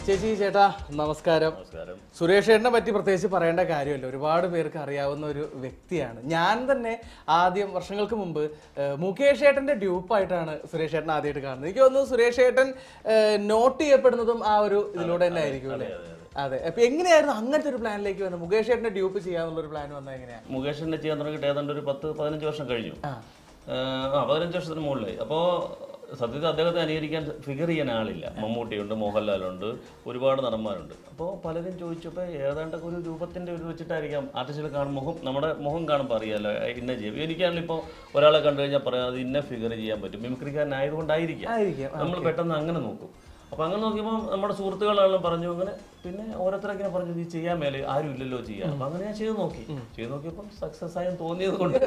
ചേച്ചി ചേട്ടാ നമസ്കാരം. സുരേഷ് ചേട്ടനെ പറ്റി പ്രത്യേകിച്ച് പറയേണ്ട കാര്യമല്ല, ഒരുപാട് പേർക്ക് അറിയാവുന്ന ഒരു വ്യക്തിയാണ്. ഞാൻ തന്നെ ആദ്യം വർഷങ്ങൾക്ക് മുമ്പ് മുകേഷ് ചേട്ടന്റെ ഡ്യൂപ്പായിട്ടാണ് സുരേഷ് ചേട്ടൻ ആദ്യമായിട്ട് കാണുന്നത്. എനിക്ക് തോന്നുന്നു സുരേഷ് ചേട്ടൻ നോട്ട് ചെയ്യപ്പെടുന്നതും ആ ഒരു ഇതിലൂടെ തന്നെ ആയിരിക്കും അല്ലേ? അതെ. അപ്പൊ എങ്ങനെയായിരുന്നു അങ്ങനത്തെ ഒരു പ്ലാനിലേക്ക് വന്നത്? മുകേഷ് ചേട്ടന്റെ ഡ്യൂപ്പ് ചെയ്യാന്നുള്ള ഒരു പ്ലാൻ വന്നത് എങ്ങനെയാണ്? മുകേഷിന്റെ ചെയ്യാൻ തുടങ്ങിയിട്ട് ഏതാണ്ട് ഒരു 10-15 വർഷം കഴിഞ്ഞു. 15 വർഷത്തിന് മുകളിലായി. അപ്പോൾ സത്യത്തിൽ അദ്ദേഹത്തെ അനുകരിക്കാൻ ഫിഗർ ചെയ്യാൻ ആളില്ല. മമ്മൂട്ടിയുണ്ട്, മോഹൻലാലുണ്ട്, ഒരുപാട് നടന്മാരുണ്ട്. അപ്പോൾ പലരും ചോദിച്ചപ്പോൾ ഏതാണ്ടൊക്കെ ഒരു രൂപത്തിൻ്റെ ഒരു വെച്ചിട്ടായിരിക്കാം ആർട്ടിസ്റ്റുകൾ കാണും. നമ്മുടെ മുഖം കാണുമ്പോൾ അറിയാമല്ലോ ഇന്ന ചെയ്യും. എനിക്കാണെങ്കിൽ ഇപ്പോൾ ഒരാളെ കണ്ടു കഴിഞ്ഞാൽ പറയാം അത് ഇന്ന ഫിഗർ ചെയ്യാൻ പറ്റും. മിമിക്രിക്കാരനായതുകൊണ്ടായിരിക്കാം നമ്മൾ പെട്ടെന്ന് അങ്ങനെ നോക്കും. അപ്പോൾ അങ്ങനെ നോക്കിയപ്പോൾ നമ്മുടെ സുഹൃത്തുക്കളെല്ലാം പറഞ്ഞു. അങ്ങനെ പിന്നെ ഓരോരുത്തരൊക്കെ പറഞ്ഞു നീ ചെയ്യാൻ മേലെ ആരും ഇല്ലല്ലോ ചെയ്യാൻ. അപ്പം അങ്ങനെ ഞാൻ ചെയ്ത് നോക്കിയപ്പോൾ സക്സസ് ആയി തോന്നിയത് കൊണ്ട്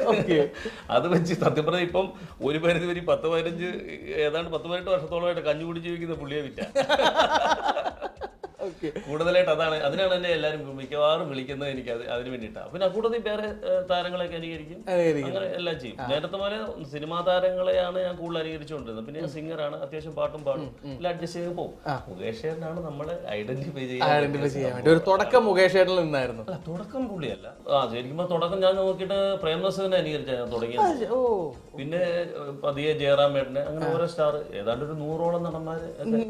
അത് വെച്ച് സത്യം പറഞ്ഞാൽ ഇപ്പം ഒരു പരിധി വരെ 10-15 ഏതാണ്ട് 10-18 വർഷത്തോളമായിട്ട് കഞ്ഞി കുടി ജീവിക്കുന്ന പുള്ളിയെ വിറ്റ കൂടുതലായിട്ട് അതാണ്. അതിനാണ് എന്നെ എല്ലാവരും മിക്കവാറും വിളിക്കുന്നത്. എനിക്ക് അതിന് വേണ്ടിയിട്ടാണ്. പിന്നെ കൂടുതൽ വേറെ താരങ്ങളെയൊക്കെ അനുകരിക്കും, അങ്ങനെ എല്ലാം ചെയ്യും. നേരത്തെ പോലെ സിനിമാ താരങ്ങളെയാണ് ഞാൻ കൂടുതൽ അനുകരിച്ചുകൊണ്ടിരുന്നത്. പിന്നെ ഞാൻ സിംഗറാണ്, അത്യാവശ്യം പാട്ടും പാടും, എല്ലാം അഡ്ജസ്റ്റ് ചെയ്ത് പോകും. മുകേഷ് ചേട്ടനാണ് നമ്മളെ ഐഡന്റിഫൈ ചെയ്യാൻ വേണ്ടി ഒരു തുടക്കം മുകേഷ് ചേട്ടനിൽ നിന്നായിരുന്നു. തുടക്കം പുള്ളിയല്ല. ശരിക്കും തുടക്കം ഞാൻ നോക്കിയിട്ട് പ്രേംനസറിനെ അനുകരിച്ചാണ് ഞാൻ തുടങ്ങിയത്. പിന്നെ പതിയെ ജയറാമേട്ടനെ, അങ്ങനെ ഓരോ സ്റ്റാർ ഏതാണ്ട് ഒരു 100ഓളം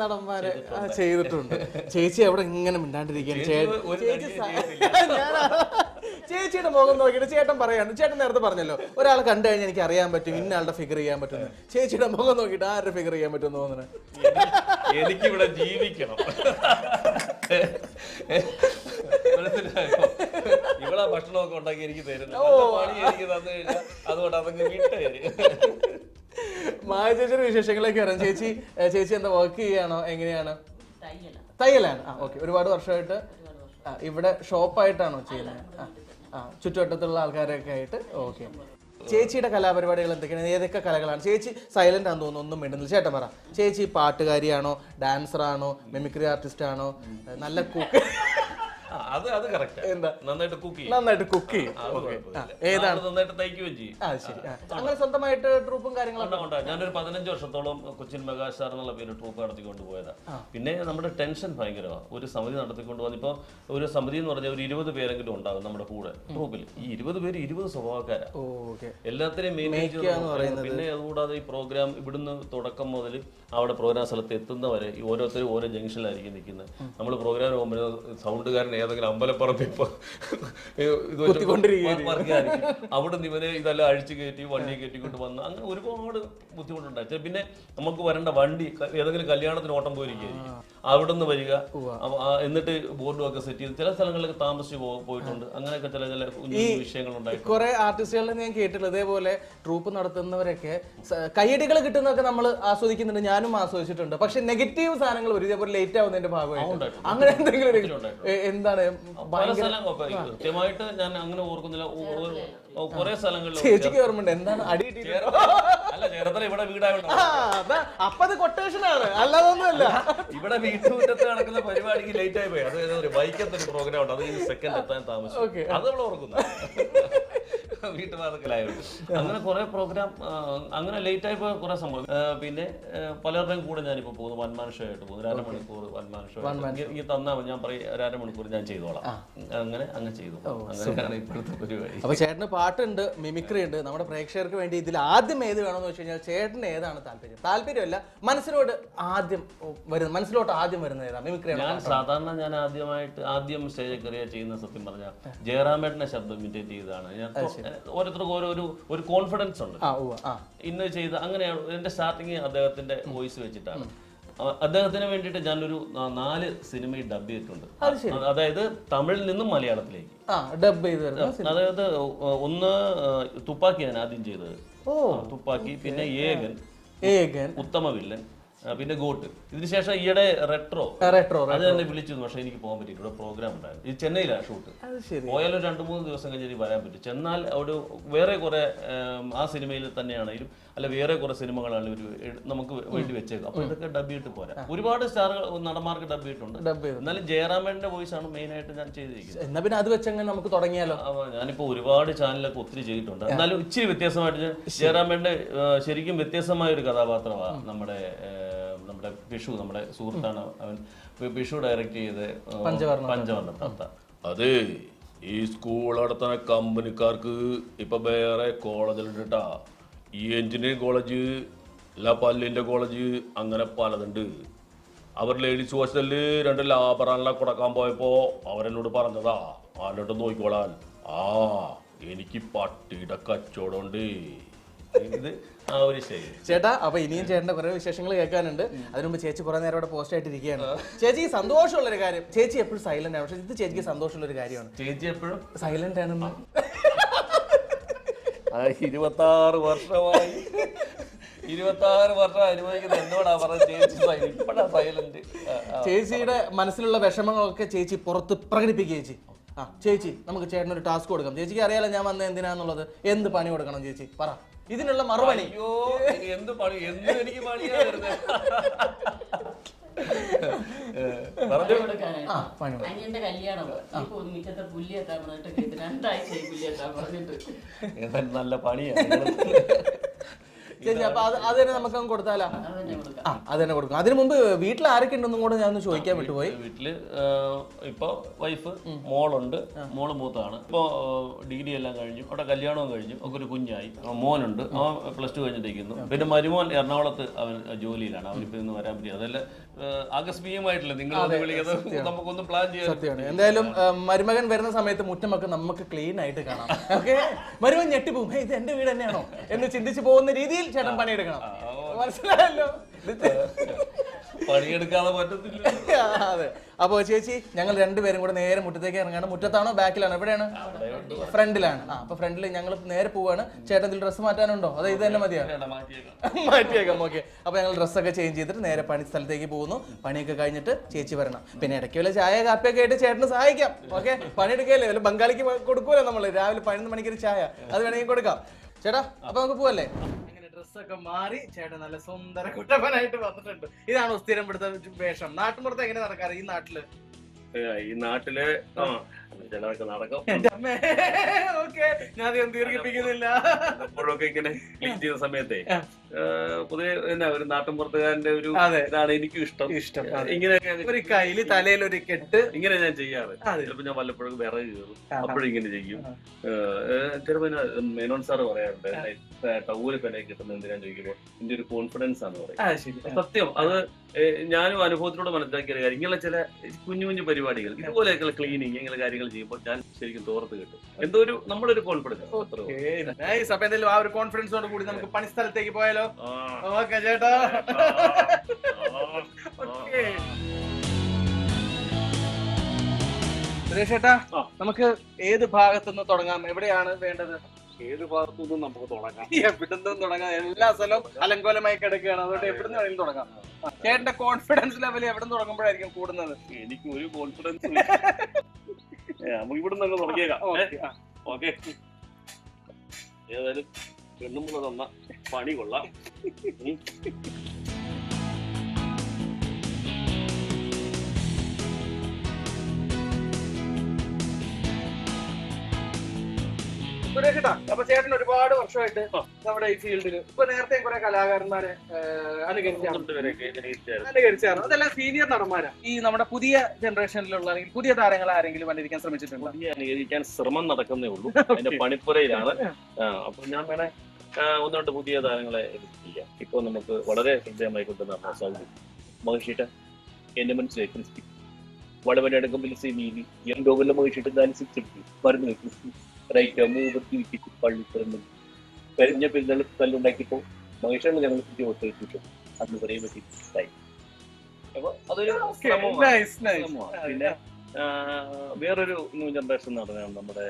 നടന്മാര് ചെയ്തിട്ടുണ്ട്. ചേച്ചി അവിടെ ഇങ്ങനെ മിണ്ടാണ്ടിരിക്കുകയാണ്. ചേച്ചിയുടെ മുഖം നോക്കിയിട്ട് ചേട്ടൻ പറയാണ്, ചേട്ടൻ നേരത്തെ പറഞ്ഞല്ലോ ഒരാളെ കണ്ടു കഴിഞ്ഞാൽ എനിക്ക് അറിയാൻ പറ്റും ഇന്ന ആളുടെ ഫിഗർ ചെയ്യാൻ പറ്റും. ചേച്ചിയുടെ മുഖം നോക്കിയിട്ട് ആരുടെ ഫിഗർ ചെയ്യാൻ പറ്റും തോന്നുന്നു? എനിക്കിവിടെ ജീവിക്കണം. ഇവിടെ ഭക്ഷണമൊക്കെ ഉണ്ടാക്കി എനിക്ക് തരുന്നു, എനിക്ക് തന്നു കഴിഞ്ഞാൽ അതുകൊണ്ട് അതങ്ങ് വിട്ടേര്. മായ ചേച്ചിയുടെ വിശേഷങ്ങളൊക്കെ അറിയാം. ചേച്ചി എന്താ വർക്ക് ചെയ്യാണോ, എങ്ങനെയാണ്? തയ്യലാണ്. ഓക്കെ. ഒരുപാട് വർഷമായിട്ട് ഇവിടെ ഷോപ്പായിട്ടാണോ ചെയ്യുന്നത്? ചുറ്റുവട്ടത്തുള്ള ആൾക്കാരൊക്കെ ആയിട്ട്. ഓക്കെ. ചേച്ചിയുടെ കലാപരിപാടികൾ എന്തൊക്കെയാണ്? ഏതൊക്കെ കലകളാണ്? ചേച്ചി സൈലന്റ് ആണെന്ന് തോന്നുന്നു, ഒന്നും മിണ്ടുന്നില്ല. ചേട്ടൻ പറ, ചേച്ചി പാട്ടുകാരിയാണോ, ഡാൻസറാണോ, മിമിക്രി ആർട്ടിസ്റ്റ് ആണോ, നല്ല കുക്ക്? അത് കറക്റ്റ്. നന്നായിട്ട് കുക്ക് ചെയ്യും. ഏതാണ്? നന്നായിട്ട് തയ്ക്കുകയും ചെയ്യും. അങ്ങനെ സ്വന്തമായിട്ട് ട്രൂപ്പും കാര്യങ്ങളൊക്കെ ഉണ്ട്. ഞാനൊരു 15 വർഷത്തോളം കൊച്ചിൻ മെഗാസ്റ്റാർ എന്നുള്ള പേര് ട്രൂപ്പ് നടത്തിക്കൊണ്ട് പോയതാണ്. പിന്നെ നമ്മുടെ ടെൻഷൻ ഭയങ്കരമാണ്. ഒരു സമിതി നടത്തിക്കൊണ്ട് വന്ന് ഇപ്പോൾ ഒരു സമിതി എന്ന് പറഞ്ഞാൽ ഒരു 20 പേരെങ്കിലും ഉണ്ടാകും നമ്മുടെ കൂടെ ട്രൂപ്പിൽ. ഈ 20 പേര് 20 സ്വഭാവക്കാരാണ്. എല്ലാത്തിനെയും മെയിൻറ്റെയിൻ ചെയ്യുന്നത്. പിന്നെ അതുകൂടാതെ ഈ പ്രോഗ്രാം ഇവിടുന്ന് തുടക്കം മുതൽ അവിടെ പ്രോഗ്രാം സ്ഥലത്ത് എത്തുന്നവരെ ഓരോരുത്തരും ഓരോ ജംഗ്ഷനിലായിരിക്കും നിൽക്കുന്നത്. നമ്മൾ പ്രോഗ്രാം പോകുമ്പോൾ സൗണ്ടുകാരൻ ഏതെങ്കിലും അമ്പലപ്പുറത്ത് ഇപ്പോൾ അവിടെ നിന്ന് ഇവനെ ഇതെല്ലാം അഴിച്ചു കയറ്റി വണ്ടി കയറ്റിക്കൊണ്ട് വന്ന് അങ്ങനെ ഒരുപാട് ബുദ്ധിമുട്ടുണ്ടായി. പിന്നെ നമുക്ക് വരേണ്ട വണ്ടി ഏതെങ്കിലും കല്യാണത്തിന് ഓട്ടം പോയിരിക്കുകയായിരിക്കും. അവിടെ നിന്ന് വരിക, എന്നിട്ട് ബോർഡും ഒക്കെ സെറ്റ് ചെയ്ത് ചില സ്ഥലങ്ങളിലൊക്കെ താമസിച്ച് പോയിട്ടുണ്ട്. അങ്ങനെയൊക്കെ ചില വിഷയങ്ങളുണ്ടായി. കുറെ ആർട്ടിസ്റ്റുകളിൽ ഞാൻ കേട്ടിട്ടുള്ളത് ഇതേപോലെ ട്രൂപ്പ് നടത്തുന്നവരൊക്കെ കയ്യടികൾ കിട്ടുന്നതൊക്കെ നമ്മൾ ആസ്വദിക്കുന്നുണ്ട്, ഞാനും ആസ്വദിച്ചിട്ടുണ്ട്. പക്ഷെ നെഗറ്റീവ് സാധനങ്ങൾ വരും, ഇതേപോലെ ലേറ്റ് ആവുന്നതിന്റെ ഭാഗമായിട്ട് അങ്ങനെ എന്തെങ്കിലും എന്താണ്? കൃത്യമായിട്ട് ഞാൻ അങ്ങനെ ഓർക്കുന്നില്ല. കുറെ സ്ഥലങ്ങളിൽ ചേച്ചിക്ക് ഓർമ്മയുണ്ട് എന്താണ് അടി അല്ല ചേർത്തല ഇവിടെ വീടാണ്. അപ്പൊ അത് കൊട്ടേഷനാണ്, അല്ലാതൊന്നുമല്ല. ഇവിടെ വീട്ടുമുറ്റത്ത് നടക്കുന്ന പരിപാടിക്ക് ലേറ്റ് ആയി പോയി. അത് ബൈക്കത്തൊരു പ്രോഗ്രാം ഉണ്ട്, അത് സെക്കൻഡ് എത്താൻ താമസിച്ചു. അത് നമ്മൾ ഓർക്കുന്നു വീട്ടുവാദക്കലായുണ്ട്. അങ്ങനെ കുറെ പ്രോഗ്രാം അങ്ങനെ ലേറ്റ് ആയി പോയ കുറെ സംഭവം. പിന്നെ പലരുടെയും കൂടെ ഞാനിപ്പോ പോകുന്നു, വൺമാൻ ഷോ ആയിട്ട് പോകുന്നു. 1.5 മണിക്കൂർ വൺമാൻ ഷോ ഈ തന്നാൽ ഞാൻ പറയും 1.5 മണിക്കൂർ ഞാൻ ചെയ്തോളാം. അങ്ങനെ ചെയ്തു. അങ്ങനെയാണ് ഇപ്പോഴത്തെ പരിപാടി. അപ്പൊ ചേട്ടന് പാട്ടുണ്ട്, മിമിക്രി ഉണ്ട്. നമ്മുടെ പ്രേക്ഷകർക്ക് വേണ്ടി ഇതിൽ ആദ്യം ഏത് വേണമെന്ന് വെച്ച് കഴിഞ്ഞാൽ ചേട്ടന് ഏതാണ് താല്പര്യമല്ല മനസ്സിലോട്ട് ആദ്യം വരുന്നത് ഏതാണ്? മിമിക്രി. ഞാൻ ആദ്യം സ്റ്റേജിൽ കയറിയ ചെയ്യുന്ന സത്യം പറഞ്ഞാൽ ജയറാമേട്ടന്റെ ശബ്ദം ഇമിറ്റേറ്റ് ചെയ്തതാണ്. ഞാൻ ഓരോരുത്തർക്കും ഒരു കോൺഫിഡൻസ് ഉണ്ട്, ഇന്ന് ചെയ്ത്. അങ്ങനെയാണ് എന്റെ സ്റ്റാർട്ടിങ് അദ്ദേഹത്തിന്റെ വോയിസ് വെച്ചിട്ടാണ്. അദ്ദേഹത്തിന് വേണ്ടിയിട്ട് ഞാനൊരു 4 സിനിമയിൽ ഡബ് ചെയ്തിട്ടുണ്ട്. അതായത് തമിഴിൽ നിന്നും മലയാളത്തിലേക്ക് ഡബ് ചെയ്ത്. അതായത് ഒന്ന് തുപ്പാക്കി ഞാൻ ആദ്യം ചെയ്തത്, തുപ്പാക്കി. പിന്നെ ഏകൻ, ഉത്തമ വില്ലൻ, പിന്നെ ഗോട്ട്. ഇതിനുശേഷം ഈയിടെ റെട്രോ അത് തന്നെ വിളിച്ചിരുന്നു. പക്ഷെ എനിക്ക് പോകാൻ പറ്റിയില്ല, ഇവിടെ പ്രോഗ്രാം ഉണ്ടായിരുന്നു. ഇത് ചെന്നൈയിലാണ് ഷൂട്ട്. പോയാലും 2-3 ദിവസം കഴിഞ്ഞ് വരാൻ പറ്റും. ചെന്നാൽ അവിടെ വേറെ കുറെ ആ സിനിമയിൽ തന്നെയാണെങ്കിലും അല്ല വേറെ കുറെ സിനിമകളാണെങ്കിലും നമുക്ക് വേണ്ടി വെച്ചേക്കും. അപ്പൊ ഇതൊക്കെ ഡബ് ചെയ്തിട്ട് പോരാ. ഒരുപാട് സ്റ്റാറുകൾ നടന്മാർക്ക് ഡബ് ചെയ്തിട്ടുണ്ട്. എന്നാലും ജയറാമേട്ടന്റെ വോയിസ് ആണ് മെയിൻ ആയിട്ട് ഞാൻ ചെയ്തിരിക്കുന്നത്. എന്നാ പിന്നെ അത് വെച്ചങ്ങനെ നമുക്ക് തുടങ്ങിയാലോ? ഞാനിപ്പോ ഒരുപാട് ചാനലൊക്കെ ഒത്തിരി ചെയ്തിട്ടുണ്ട്. എന്നാലും ഇച്ചിരി വ്യത്യാസമായിട്ട് ജയറാമേട്ടന്റെ ശരിക്കും വ്യത്യസ്തമായ ഒരു കഥാപാത്രമാണ് നമ്മുടെ നമ്മുടെ വിഷു, നമ്മുടെ സുഹൃത്താണ് അവൻ. വിഷു ഡയറക്റ്റ് ചെയ്ത് പഞ്ചവർണ്ണ തത്ത. അതെ, ഈ സ്കൂൾ നടത്തുന്ന കമ്പനിക്കാർക്ക് ഇപ്പൊ വേറെ കോളേജിലുണ്ടാ. ഈ എഞ്ചിനീയറിംഗ് കോളേജ്, പല്ലിന്റെ കോളേജ്, അങ്ങനെ പലതുണ്ട്. അവർ ലേഡീസ് ഹോസ്റ്റലില് 2 ലാബറാണെ കൊടുക്കാൻ പോയപ്പോ അവരെന്നോട് പറഞ്ഞതാ, ആരോട്ട് നോക്കിക്കോളാൻ. എനിക്ക് പട്ടിയുടെ കച്ചവടമുണ്ട്. ഇത് ആ ഒരു ശരി ചേട്ടാ. അപ്പൊ ഇനിയും ചേട്ടന്റെ കുറെ വിശേഷങ്ങൾ കേൾക്കാനുണ്ട്. അതിനു മുമ്പ് ചേച്ചി കുറെ നേരം അവിടെ പോസ്റ്റ് ആയിട്ടിരിക്കുകയാണ്. ചേച്ചി സന്തോഷമുള്ളൊരു കാര്യം, ചേച്ചി എപ്പോഴും സൈലന്റ് ആണ്, പക്ഷെ ഇത് ചേച്ചിക്ക് സന്തോഷമുള്ള ഒരു കാര്യമാണ്. ചേച്ചി എപ്പോഴും സൈലന്റ് ആണെന്ന് 26 വർഷമായി 26 വർഷം അനുഭവിക്കുന്നത് എന്നോടാ പറഞ്ഞത്. ചേച്ചി ഇപ്പഴാ സൈലന്റ്. ചേച്ചിയുടെ മനസ്സിലുള്ള വിഷമങ്ങളൊക്കെ ചേച്ചി പുറത്ത് പ്രകടിപ്പിക്കുക ചേച്ചി. ചേച്ചി നമുക്ക് ചേട്ടനൊരു ടാസ്ക് കൊടുക്കാം. ചേച്ചിക്ക് അറിയാലോ ഞാൻ വന്നത് എന്തിനാന്നുള്ളത്. എന്ത് പണി കൊടുക്കണം ചേച്ചി പറ, ഇതിനുള്ള മറുപടി. അയ്യോ എന്ത് പണി, എന്ത് എനിക്ക് പണിയാ വരുന്നത്. അനിയന്റെ കല്യാണം മിക്കത്തെ പുല്ലിയെത്താൻ പറഞ്ഞിട്ട് 2 ആഴ്ചയായി പുല്ലിയെത്താൻ പറഞ്ഞിട്ട്. നല്ല പണിയാണ് ചേച്ചി. അപ്പൊ അത് തന്നെ നമുക്ക് അങ്ങ് കൊടുത്താലോ? അത് തന്നെ കൊടുക്കും. അതിനു മുമ്പ് വീട്ടിൽ ആരൊക്കെ ഉണ്ടെന്നും കൂടെ ഞാൻ ഒന്ന് ചോദിക്കാൻ വിട്ടുപോയി. വീട്ടില് ഇപ്പൊ വൈഫ്, മോളുണ്ട്. മോള് മൂത്താണ്. ഇപ്പൊ ഡിഗ്രി എല്ലാം കഴിഞ്ഞു, അവിടെ കല്യാണവും കഴിഞ്ഞു, ഒക്കെ ഒരു കുഞ്ഞായി. മോനുണ്ട്, അവൻ +2 കഴിഞ്ഞിരിക്കുന്നു. പിന്നെ മരുമോൻ എറണാകുളത്ത് അവൻ ജോലിയിലാണ്. അവനിപ്പോ ഇന്ന് വരാൻ പറ്റി. അതെല്ലാം ആകസ്മികമായിട്ടില്ല നിങ്ങൾ വിളിക്കുന്നത്, നമുക്കൊന്നും പ്ലാൻ ചെയ്യാൻ. സത്യമാണ്. എന്തായാലും മരുമകൻ വരുന്ന സമയത്ത് മുറ്റമൊക്കെ നമുക്ക് ക്ലീൻ ആയിട്ട് കാണാം. ഓക്കെ, മരുമകൻ ഞെട്ടിപ്പോകും, ഇത് എന്റെ വീട് തന്നെയാണോ എന്ന് ചിന്തിച്ചു പോകുന്ന രീതിയിൽ ചേട്ടൻ പണിയെടുക്കണം. മനസ്സിലായല്ലോ? പണിയെടുക്കാതെ പറ്റത്തില്ല. അതെ. അപ്പൊ ചേച്ചി ഞങ്ങൾ രണ്ടുപേരും കൂടെ നേരെ മുറ്റത്തേക്ക് ഇറങ്ങാണ്. മുറ്റത്താണോ ബാക്കിലാണോ? എവിടെയാണ്? ഫ്രണ്ടിലാണ്. അപ്പൊ ഫ്രണ്ടിൽ ഞങ്ങൾ നേരെ പോവാണ്. ചേട്ടൻ ഇതിൽ ഡ്രസ്സ് മാറ്റാനുണ്ടോ? അതെ, ഇത് തന്നെ മതിയാ? മാറ്റിയേക്കാം. ഓക്കെ. അപ്പൊ ഞങ്ങൾ ഡ്രസ്സൊക്കെ ചേഞ്ച് ചെയ്തിട്ട് നേരെ പണി സ്ഥലത്തേക്ക് പോകുന്നു. പണിയൊക്കെ കഴിഞ്ഞിട്ട് ചേച്ചി വരണം. പിന്നെ ഇടയ്ക്ക് വല്ല ചായ കാപ്പിയൊക്കെ ആയിട്ട് ചേട്ടന് സഹായിക്കാം. ഓക്കെ, പണിയെടുക്കല്ലേ? വല്ല ബംഗാളിക്ക് കൊടുക്കൂലോ നമ്മള്, രാവിലെ 11 മണിക്ക് ചായ, അത് വേണമെങ്കിൽ കൊടുക്കാം. ചേട്ടാ അപ്പൊ നമുക്ക് പോവല്ലേ? ഡ്രസ്സൊക്കെ മാറി ചേട്ടൻ നല്ല സുന്ദര കുട്ടപ്പനായിട്ട് വന്നിട്ടുണ്ട്. ഇതാണോ സ്ഥിരം ഇവിടുത്തെ വേഷം? നാട്ടുമ്പുറത്ത് എങ്ങനെ നടക്കാറ് ഈ നാട്ടില്? ഈ നാട്ടില് ചിലതൊക്കെ നടക്കും. ഓക്കെ, ഞാൻ അധികം ദീർഘിപ്പിക്കുന്നില്ല. എപ്പോഴൊക്കെ ഇങ്ങനെ ക്ലീൻ ചെയ്യുന്ന സമയത്തെ പൊതുവെ ഒരു നാട്ടിൻപുറത്തുകാരന്റെ ഒരു ഇതാണ് എനിക്കും ഇഷ്ടം. ഇങ്ങനെ ഒരു കയ്യില് തലയിൽ ഒരു കെട്ട്, ഇങ്ങനെ ഞാൻ ചെയ്യാറ്. ചിലപ്പോ ഞാൻ വല്ലപ്പോഴും വിറക് കയറും, അപ്പോഴും ഇങ്ങനെ ചെയ്യും. ചിലപ്പോ മേനോൻ സാറ് പറയാറുണ്ട്, ടൗല് പെനെ കിട്ടുന്നത് എന്തിനാന്ന് ചോദിക്കുമ്പോ എന്റെ ഒരു കോൺഫിഡൻസ് ആണ് പറയുന്നത്. സത്യം, അത് ഞാനും അനുഭവത്തിലൂടെ മനസ്സിലാക്കിയ കാര്യം. ഇങ്ങനെ ചില കുഞ്ഞു കുഞ്ഞു പരിപാടികൾ, ഇതുപോലെയൊക്കെയുള്ള ക്ലീനിങ്, ഇങ്ങനെ കാര്യങ്ങൾ ചെയ്യുമ്പോൾ ഞാൻ ശരിക്കും തോർത്ത് കിട്ടും. എന്തോ ഒരു നമ്മുടെ ഒരു കോൺഫിഡൻസ്. അപ്പൊ എന്തായാലും ആ ഒരു കോൺഫിഡൻസോട് കൂടി നമുക്ക് പണിസ്ഥലത്തേക്ക് പോയാലോ? ഓക്കെ ചേട്ടാ. സുരേഷ് ചേട്ടാ, നമുക്ക് ഏത് ഭാഗത്തുനിന്ന് തുടങ്ങാം? എവിടെയാണ് വേണ്ടത്? ഏത് ഭാഗത്തുനിന്നും നമുക്ക് തുടങ്ങാം. എവിടുന്നും തുടങ്ങാം. എല്ലാ സ്ഥലവും അലങ്കോലമായി കിടക്കുകയാണ്, അതുകൊണ്ട് എവിടുന്ന് വേണമെങ്കിലും തുടങ്ങാം. ചേട്ടന്റെ കോൺഫിഡൻസ് ലെവൽ എവിടെ നിന്ന് തുടങ്ങുമ്പോഴായിരിക്കും കൂടുന്നത്? എനിക്ക് ഒരു കോൺഫിഡൻസ് നമുക്ക് ഇവിടെ നിന്ന് തുടങ്ങിയേക്കാം. ഓക്കെ, ഏതായാലും പെണ്ണുമ്പോ തന്ന പണി കൊള്ളാം. സുരേഷേട്ടാ, അപ്പൊ ചേട്ടൻ ഒരുപാട് വർഷമായിട്ട് നമ്മുടെ ഈ ഫീൽഡിൽ ഇപ്പൊ നേരത്തെ കുറെ കലാകാരന്മാരെ അനുകരിച്ചാണ്. അതെല്ലാം സീനിയർ നടന്മാരാ. ഈ നമ്മുടെ പുതിയ ജനറേഷനിലുള്ള അല്ലെങ്കിൽ പുതിയ താരങ്ങൾ ആരെങ്കിലും അനുകരിക്കാൻ ശ്രമിച്ചിട്ടുണ്ടോ? അനുകരിക്കാൻ ശ്രമം നടക്കുന്നേ ഉള്ളൂ, അതിന്റെ പണിപ്പുരയിലാണ്. അപ്പൊ ഞാൻ വേണേ 1-2 പുതിയ താരങ്ങളെ ചെയ്യാം. ഇപ്പൊ നമുക്ക് വളരെ ഹൃദയമായി കൊണ്ടുവന്ന സൗദി മഹിഷിട്ട് എന്റെ മനസ്സിലേക്ക് ക്രിസ്റ്റി വടവനെ അടുക്കുമ്പോൾ സെമീവി എന്തോവല്ല മഹിഷിട്ട് ദാനിച്ചിട്ട് മരുന്ന് ക്രിസ്റ്റി റൈറ്റ് മൂവത്തി വിറ്റിട്ട് പള്ളി തുറന്നു പെരിഞ്ഞ പെരുന്നാൾ കല്ലുണ്ടാക്കിയപ്പോ മഹിഷാണ് ഞങ്ങൾ പുതിയ ഒത്തെത്തിട്ടു അന്ന് പറയാൻ പറ്റി. അപ്പൊ അതൊരു പിന്നെ വേറൊരു ന്യൂ ജനറേഷൻ നടനാണ് നമ്മുടെ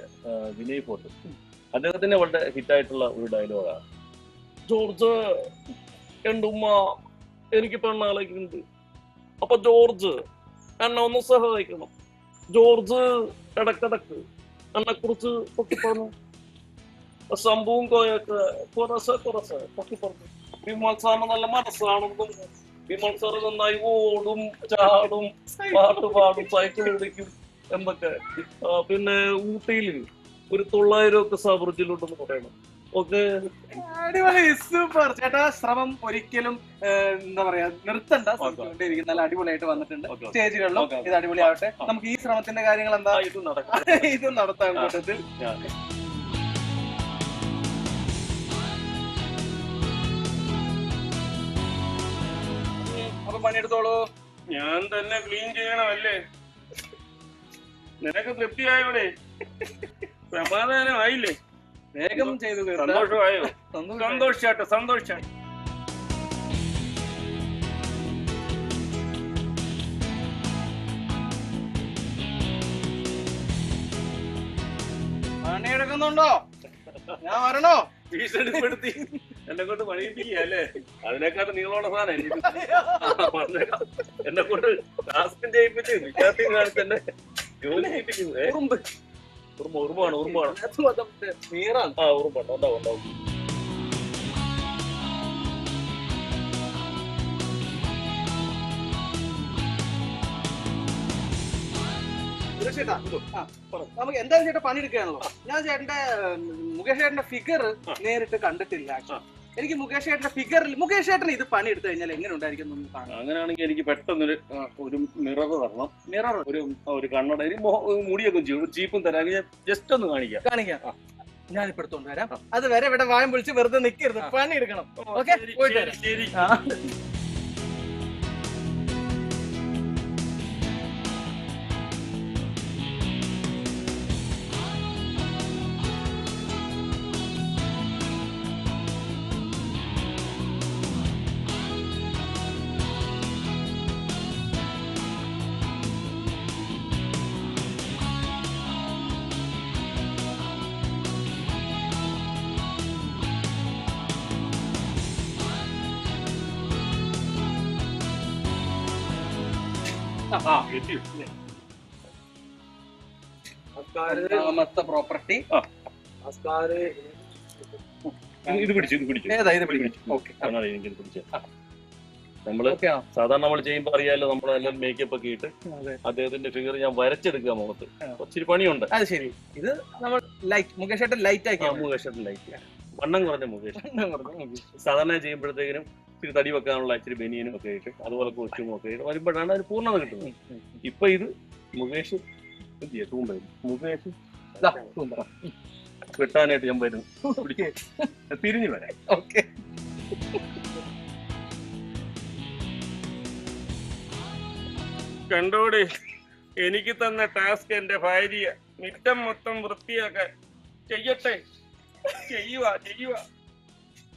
വിനയ് ഫോർട്ട്. അദ്ദേഹത്തിന്റെ വളരെ ഹിറ്റായിട്ടുള്ള ഒരു ഡയലോഗാണ്, ജോർജ് എന്റെ ഉമ്മ എനിക്ക് പെണ്ണാളേക്കുന്നുണ്ട്, അപ്പൊ ജോർജ് എന്നെ ഒന്ന് സഹായിക്കണം. ജോർജ് ഇടക്കിടക്ക് എന്നെ കുറിച്ച് പൊക്കി പറഞ്ഞു, സംഭവം കോയൊക്കെ കുറച്ച് പൊക്കി പറഞ്ഞു. വിമൽ സാറിന് നല്ല മനസ്സാണെന്നും വിമൽ സാറ് നന്നായി ഓടും ചാടും പാട്ട് പാടും സൈക്കിൾ ഓടിക്കും എന്നൊക്കെ. പിന്നെ ഊട്ടിയില് ഒരു 900 സാബർജിലുണ്ടെന്ന് പറയണം. ഓക്കെ, അടിപൊളി, സൂപ്പർ ചേട്ടാ. ശ്രമം ഒരിക്കലും എന്താ പറയാ നിർത്തണ്ട, ശ്രമിച്ചുകൊണ്ടേയിരിക്കും. നല്ല അടിപൊളിയായിട്ട് വന്നിട്ടുണ്ട്. സ്റ്റേജുകളിലും ഇത് അടിപൊളിയാവട്ടെ. നമുക്ക് ഈ ശ്രമത്തിന്റെ കാര്യങ്ങൾ എന്താ ഇത് നടക്കും. ഇത് നടത്താൻ കൂട്ടത്തിൽ. അപ്പൊ പണിയെടുത്തോളൂ. ഞാൻ തന്നെ ക്ലീൻ ചെയ്യണമല്ലേ? നിനക്ക് തൃപ്തിയായോടെ? സമാധാനമായില്ലേ? വേഗം ചെയ്തു. സന്തോഷമായോ? സന്തോഷാട്ടെ, സന്തോഷാട്ടെ. പണിയെടുക്കുന്നുണ്ടോ? ഞാൻ വരണോ? ഭീഷണിപ്പെടുത്തി എന്നെ കൊണ്ട് പണിയിപ്പിക്കുകയല്ലേ? അതിനെക്കാട്ടും നിങ്ങളോട് സാധനം എന്നെ കൊണ്ട് ടാസ്കും ചെയ്യിപ്പിച്ച് വിദ്യാർത്ഥി കാലത്ത് തന്നെ ജോലി ചെയ്യിപ്പിക്കുന്നു. ഉറുമ്പാണ്. ആ, ഉറുമ്പാണ്. ഉണ്ടാവും. ചേട്ടാ, നമുക്ക് എന്തായാലും ചേട്ടാ പണിയെടുക്കുകയാണല്ലോ. ഞാൻ ചേട്ടന്റെ മുകേഷ് ചേട്ടന്റെ ഫിഗർ നേരിട്ട് കണ്ടിട്ടില്ല. എനിക്ക് മുകേഷ് ചേട്ടന്റെ ഫിഗറിൽ മുകേഷ് ചേട്ടൻ ഇത് പണിയെടുത്തു കഴിഞ്ഞാൽ എങ്ങനെ ഉണ്ടായിരിക്കും? അങ്ങനെയാണെങ്കിൽ എനിക്ക് പെട്ടെന്നൊരു മിറർ തരണം. മിറർ, ഒരു കണ്ണട, മുടിയൊക്കെ ചെയ്യും, ചീപ്പും തരാൻ ജസ്റ്റ് ഒന്ന് കാണിക്കാം. ഞാനിപ്പോ എടുത്തോണ്ട് വരാം. അത് വരെ ഇവിടെ വായം പൊളിച്ച് വെറുതെ നിൽക്കരുത്, പണിയെടുക്കണം. ഓക്കെ, പോയിട്ട് വരാം. പ്രോപ്പർട്ടി ഇത് പിടിച്ചു. നമ്മള് സാധാരണ നമ്മൾ ചെയ്യുമ്പോ അറിയാലോ, നമ്മളെല്ലാം മേക്കപ്പ് ഒക്കെ ഇട്ട് അദ്ദേഹത്തിന്റെ ഫിഗർ ഞാൻ വരച്ചെടുക്കുക മുഖത്ത്. ഒത്തിരി പണിയുണ്ട്. അത് ശരി. ഇത് നമ്മൾ ലൈറ്റ് മുകേഷ് ചേട്ടൻ ലൈറ്റ് ആക്കി. മുകേഷ് ചേട്ടൻ ലൈറ്റ്, വണ്ണം കുറഞ്ഞ മുകേഷ്. സാധാരണ ചെയ്യുമ്പോഴത്തേക്കിനും ഇത്തിരി തടി വെക്കാനുള്ള ഇച്ചിരി ബനിയനും ഒക്കെ ഇട്ട് അതുപോലെ കോസ്റ്റ്യൂമും ഒക്കെ ഇട്ട് വരുമ്പോഴാണ് അതിന് പൂർണ്ണത കിട്ടുന്നത്. ഇപ്പൊ ഇത് മുകേഷ് വെട്ടാനായിട്ട് ഞാൻ വരുന്നു. തിരിഞ്ഞു വരാം. ഓക്കെ, കണ്ടോടെ, എനിക്ക് തന്ന ടാസ്ക് എന്റെ ഭാര്യ മിറ്റം മൊത്തം വൃത്തിയാക്കാൻ. ചെയ്യുക.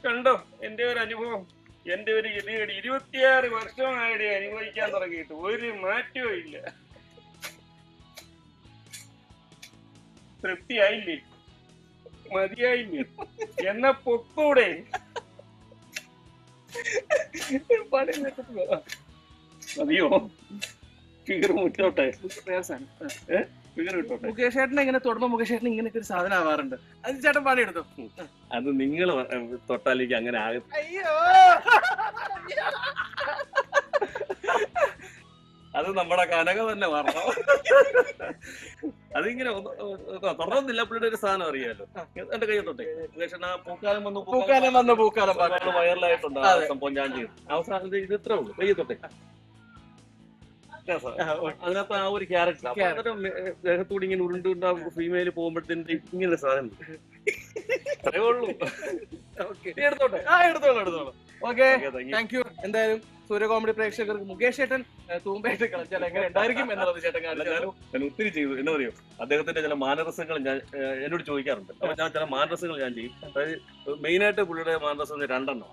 കണ്ടോ എന്റെ ഒരു അനുഭവം, എന്റെ ഒരു ഗതികേട്. 26 വർഷമായിട്ട് അനുഭവിക്കാൻ തുടങ്ങിയിട്ട് ഒരു മാറ്റവും ഇല്ല. തൃപ്തിയായില്ലേ? മതിയായില്ലേ? എന്നാ പൊക്കൂടെ? മതിയോ? ഫിഗർ മുറ്റോട്ടെ. മുകേഷ് ചേട്ടൻ ഇങ്ങനെ തൊടുമ്പോ മുകേഷ് ചേട്ടൻ ഇങ്ങനത്തെ ഒരു സാധനം ആവാറുണ്ട്. അത് ചേട്ടൻ പണിയെടുത്തു. അത് നിങ്ങൾ തൊട്ടാലേക്ക് അങ്ങനെ ആകും. അയ്യോ, അത് നമ്മുടെ കനക തന്നെ മാറണം. അതിങ്ങനെ തുടർന്നില്ല. പുള്ളിയുടെ ഒരു സാധനം അറിയാലോ. എന്റെ കൈ തൊട്ടേ പൂക്കാലം വൈറലായിട്ടുണ്ട് ആ സംഭവം ഞാൻ ചെയ്തു. അവസാനം ഇത് ഇത്രേ ഉള്ളൂ. കൈ തൊട്ടേ. അതിനകത്ത് ആ ഒരു ക്യാരക്ടർ ദേഹത്തൂടി ഇങ്ങനെ ഉരുണ്ടുകൊണ്ട് ഫീമെയിൽ പോകുമ്പോഴത്തേന് ഇങ്ങനെ സാധനം അത്രേ ഉള്ളൂ. എടുത്തോട്ടെ. Okay, thank you. എന്തായാലും സൂര്യ കോമഡി പ്രേക്ഷകർക്ക് മുകേഷ് ചേട്ടൻ തൂമ്പായിട്ട് കളിച്ചാൽ എങ്ങനെ ഉണ്ടായിരിക്കും എന്നുള്ളത് ചേട്ടൻ കാണിച്ചു. ഞാൻ ഒത്തിരി ചെയ്തു. എന്താ പറയുക, അദ്ദേഹത്തിന്റെ ചില മാനരസങ്ങൾ ഞാൻ എന്നോട് ചോദിക്കാറുണ്ട്. അപ്പൊ ഞാൻ ചില മാനരസങ്ങൾ ഞാൻ ചെയ്യും. അതായത് മെയിനായിട്ട് പുള്ളിയുടെ മാനരസം 2 എണ്ണം.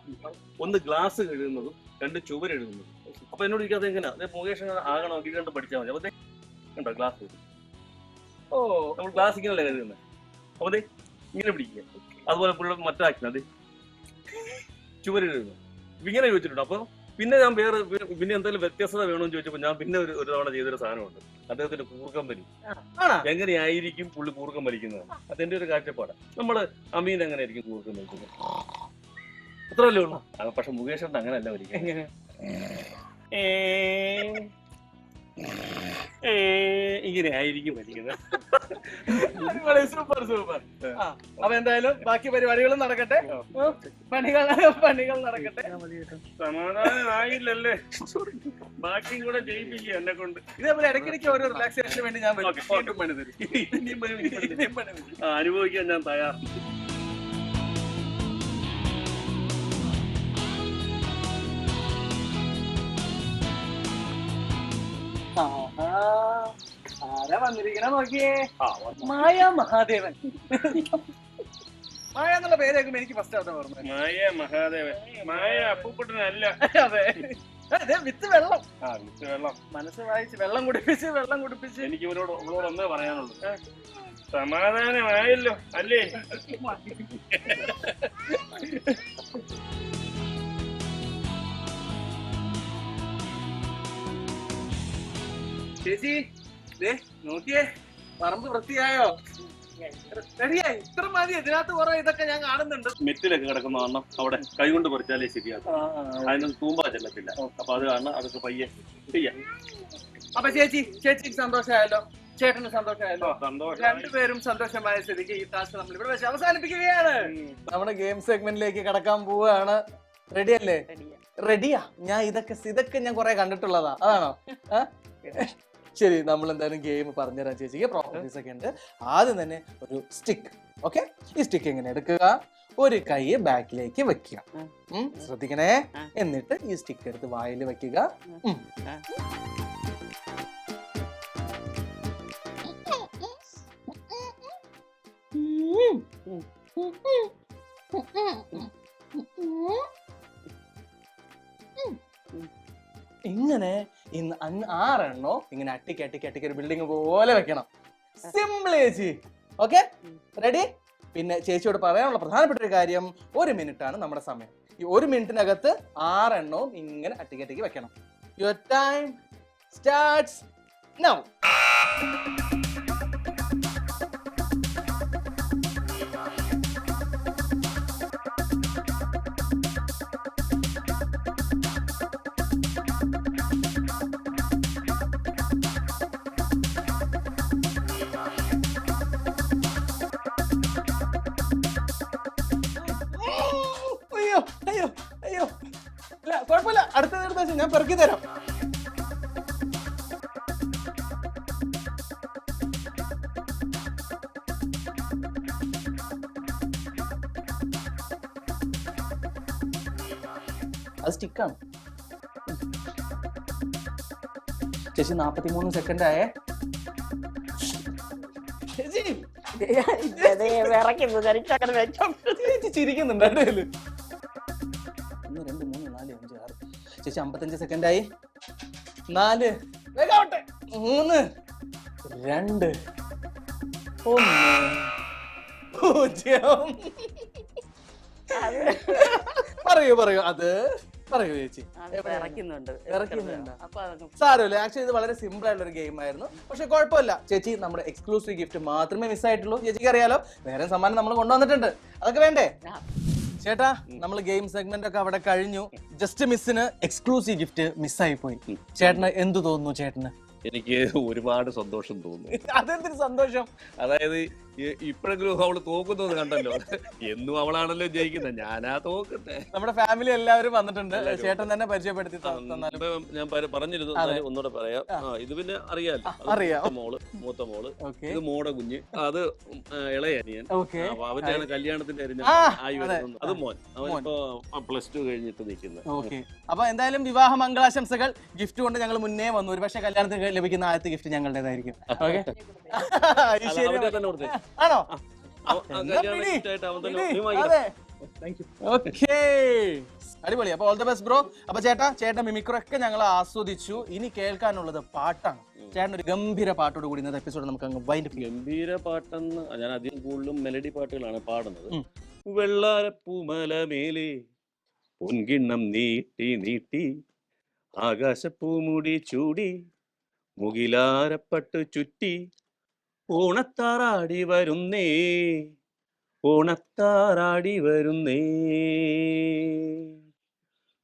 ഒന്ന് ഗ്ലാസ് എഴുതുന്നതും 2 ചുവരെഴുതുന്നതും. അപ്പൊ എന്നോട് ചോദിക്കാതെ എങ്ങനെയാ മുകേഷ് ആകണം നോക്കിക്കൊണ്ട് പഠിച്ചാൽ മതി. അപ്പൊ കണ്ടോ ഗ്ലാസ് നമ്മൾ ഗ്ലാസ് ഇങ്ങനെയല്ലേ എഴുതുന്നത്. അപ്പൊ ഇങ്ങനെ പിടിക്കുക. അതുപോലെ പുള്ളി മറ്റാക്കണം അത് ചുവരെഴുതുന്നു. ഇങ്ങനെ ചോദിച്ചിട്ടുണ്ട്. അപ്പൊ പിന്നെ ഞാൻ പിന്നെ എന്തെങ്കിലും വ്യത്യസ്തത വേണമെന്ന് ചോദിച്ചപ്പോൾ ഞാൻ പിന്നെ ഒരു തവണ ചെയ്തൊരു സാധനമുണ്ട്. അദ്ദേഹത്തിന്റെ കൂർക്കം വലി എങ്ങനെയായിരിക്കും പുള്ളി കൂർക്കം വലിക്കുന്നത്, അതെന്റെ ഒരു കാഴ്ചപ്പാടാണ്. നമ്മള് അമീൻ എങ്ങനെയായിരിക്കും കൂർക്കം വലിക്കുന്നത്, അത്രല്ലേ ഉള്ളൂ. പക്ഷെ മുകേഷ് അങ്ങനെയല്ല വലിക്കുന്നത്. ഇങ്ങനെ ആയിരിക്കും പഠിക്കുന്നത്. Super super. അപ്പൊ എന്തായാലും ബാക്കി പരിപാടികളും നടക്കട്ടെ, പണികൾ നടക്കട്ടെ. സമാധാനമായില്ലല്ലേ, ബാക്കിയും കൂടെ ജയിപ്പിക്കുക എന്നെ കൊണ്ട്. ഇതേപോലെ ഇടയ്ക്കിടയ്ക്ക് ഓരോ റിലാക്സേഷന് വേണ്ടി ഞാൻ വരും. അനുഭവിക്കാൻ ഞാൻ തയ്യാർ. ആരാ വന്നിരിക്കണ നോക്കിയേ, മായ മഹാദേവൻ. മായ എന്നുള്ള പേര് കേൾക്കുമ്പോ എനിക്ക് ഫസ്റ്റ് ആയിട്ട് ഓർമ്മ. മായ മഹാദേവൻ, മായ അപ്പൂക്കുട്ടനല്ല. അതെ, വിത്ത് വെള്ളം. വിത്ത് വെള്ളം. മനസ്സ് വായിച്ച് വെള്ളം കുടിപ്പിച്ച് എനിക്ക് ഇവരോട് ഒന്നേ പറയാനുള്ളൂ, സമാധാനമായല്ലോ അല്ലേ? ചേച്ചി നോക്കിയേ, പറമ്പ് വൃത്തിയായോ? റെഡിയായി? ഇത്ര മതി? ഇതിനകത്ത് കുറെ ഇതൊക്കെ ഞാൻ കാണുന്നുണ്ട്. മെറ്റിലൊക്കെ കിടക്കുന്ന കാരണം അവിടെ കൈകൊണ്ട് പറിച്ചാലേ ശരിയാകും. അതിനൊന്നും തൂമ്പാ ചെല്ലത്തില്ല. അപ്പൊ അത് കാരണം അതൊക്കെ പയ്യെ ചെയ്യാം. അപ്പൊ ചേച്ചിക്ക് സന്തോഷമായല്ലോ, ചേട്ടന് സന്തോഷമായല്ലോ. രണ്ടുപേരും സന്തോഷമായ സ്ഥിതിക്ക് ഈ ടാസ്ക് നമ്മൾ ഇവിടെ വെച്ച് അവസാനിപ്പിക്കുകയാണ്. നമ്മുടെ ഗെയിം സെഗ്മെന്റിലേക്ക് കടക്കാൻ പോവുകയാണ്. റെഡി അല്ലേ? റെഡിയാ. ഇതൊക്കെ ഞാൻ കുറെ കണ്ടിട്ടുള്ളതാ. അതാണോ? ശരി, നമ്മൾ എന്തായാലും ഗെയിം പറഞ്ഞുതരാം ചേച്ചിക്ക്. പ്രോപ്പർട്ടീസ് ഒക്കെ ഉണ്ട്. ആദ്യം തന്നെ ഒരു സ്റ്റിക്ക്. ഓക്കെ, ഈ സ്റ്റിക്ക് എങ്ങനെ എടുക്കുക? ഒരു കൈ ബാക്കിലേക്ക് വെക്കുക. ശ്രദ്ധിക്കണേ. എന്നിട്ട് ഈ സ്റ്റിക്ക് എടുത്ത് വായിൽ വെക്കുക. ഇങ്ങനെ 6 ഇങ്ങനെ അട്ടിക്ക് ഒരു ബിൽഡിംഗ് പോലെ വെക്കണം. സിമ്പിൾ ചേച്ചി. Okay, ready? പിന്നെ ചേച്ചിയോട് പറയാനുള്ള പ്രധാനപ്പെട്ട ഒരു കാര്യം, 1 മിനിറ്റ് ആണ് നമ്മുടെ സമയം. ഈ 1 മിനിറ്റിനകത്ത് 6 ഇങ്ങനെ അട്ടിക്ക് വെക്കണം. Your time starts now. അയ്യോ, ഇല്ല കുഴപ്പമില്ല, അടുത്ത ഞാൻ പെറുക്കി തരാം. അത് സ്റ്റിക്കാണ് ചേച്ചി. 43 സെക്കൻഡ് ആയേ ചേച്ചി. ചിരിക്കുന്നുണ്ട്. 1 2 3 4 5 6 ചേച്ചി 55 സെക്കൻഡ് ആയി. 4 വേഗാവട്ടെ. 3 2 1 പറയൂ. അത് പറയൂ ചേച്ചി. സാരമില്ല, ആക്ച്വലി ഇത് വളരെ സിമ്പിൾ ആയിട്ടുള്ള ഒരു ഗെയിം ആയിരുന്നു. പക്ഷെ കുഴപ്പമില്ല ചേച്ചി, നമ്മുടെ എക്സ്ക്ലൂസീവ് ഗിഫ്റ്റ് മാത്രമേ മിസ്സായിട്ടുള്ളൂ. ചേച്ചിക്ക് അറിയാലോ, വേറെ സമ്മാനം നമ്മൾ കൊണ്ടുവന്നിട്ടുണ്ട്. അതൊക്കെ വേണ്ടേ ചേട്ടാ? നമ്മൾ ഗെയിം സെഗ്മെന്റ് ഒക്കെ അവിടെ കഴിഞ്ഞു. ജസ്റ്റ് മിസ്സിന് എക്സ്ക്ലൂസീവ് ഗിഫ്റ്റ് മിസ്സായി പോയി. ചേട്ടന് എന്ത് തോന്നുന്നു? ചേട്ടന്? എനിക്ക് ഒരുപാട് സന്തോഷം തോന്നുന്നു. അതെന്തൊരു സന്തോഷം? അതായത് ഇപ്പോഴെങ്കിലും അവള് തോക്കുന്നത് കണ്ടല്ലോ. എന്നും അവളാണല്ലോ ജയിക്കുന്നത്, ഞാനാ തോക്കുന്നത്. നമ്മുടെ ഫാമിലി എല്ലാവരും വന്നിട്ടുണ്ട്. ചേട്ടൻ തന്നെ പരിചയപ്പെടുത്തി ഞാൻ പറഞ്ഞിരുന്നു, ഒന്നുകൂടെ പറയാം. ഇത് പിന്നെ അറിയാലോ, മൂത്ത മോള്, ഇത് മോടെ കുഞ്ഞ്, അത് ഇളയ അനിയൻ. അപ്പൊ അവന്റെയാണ് കല്യാണത്തിന്റെ ആയി വരുന്നത്. അത് മോൻ, അവനിപ്പോ +2 കഴിഞ്ഞിട്ട് നിൽക്കുന്നത്. അപ്പൊ എന്തായാലും വിവാഹ മംഗളാശംസകൾ. ഗിഫ്റ്റ് കൊണ്ട് ഞങ്ങൾ മുന്നേ വന്നു. ഒരു പക്ഷെ കല്യാണത്തിന് ലഭിക്കുന്ന ആദ്യത്തെ ഗിഫ്റ്റ് ഞങ്ങളുടേതായിരിക്കും. ആണോ? അടിപൊളി. അപ്പൊ ഓൾ ദ ബെസ്റ്റ് ബ്രോ. അപ്പൊ ചേട്ടൻ മിമിക്രൊക്കെ ഞങ്ങൾ ആസ്വദിച്ചു. ഇനി കേൾക്കാനുള്ളത് പാട്ടാണ്. ചേട്ടൻ ഒരു ഗംഭീര പാട്ടോട് കൂടി ഇന്നത്തെ എപ്പിസോഡ് നമുക്ക് അങ്ങ് വൈൻഡ് അപ്പ് ചെയ്യാം. ഗംഭീര പാട്ടെന്ന് ഞാൻ അധികം കൂടുതലും മെലഡി പാട്ടുകളാണ് പാടുന്നത്. വെള്ളാരപ്പൂമലമേലെ പൊൻകിണ്ണം നീട്ടി നീട്ടി ആകാശപ്പൂമുടി ചൂടി മുകിലാരപ്പട്ട് ചുറ്റി ഓണത്താറാടി വരുന്നേ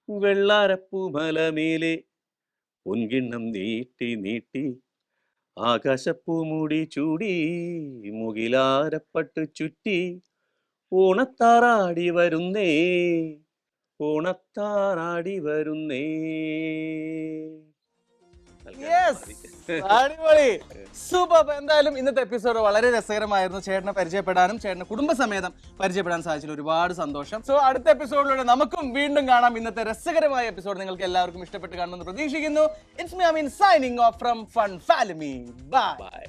വെള്ളാരപ്പൂമലമേലെ പൊൻകിണ്ണം നീട്ടി നീട്ടി ആകാശപ്പൂമുടി ചൂടി മുകിലാരപ്പട്ട് ചുറ്റി ഓണത്താറാടി വരുന്നേ ഓണത്താറാടി വരുന്നേ. അടിപൊളി, സൂപ്പർ. എന്തായാലും ഇന്നത്തെ എപ്പിസോഡ് വളരെ രസകരമായിരുന്നു. ചേട്ടനെ പരിചയപ്പെടാനും ചേട്ടനെ കുടുംബസമേതം പരിചയപ്പെടാൻ സാധിച്ചതിൽ ഒരുപാട് സന്തോഷം. സോ അടുത്ത എപ്പിസോഡിലൂടെ നമുക്കും വീണ്ടും കാണാം. ഇന്നത്തെ രസകരമായ എപ്പിസോഡ് നിങ്ങൾക്ക് എല്ലാവർക്കും ഇഷ്ടപ്പെട്ട് കാണുമെന്ന് പ്രതീക്ഷിക്കുന്നു. It's me Ameen signing off from fun family. By.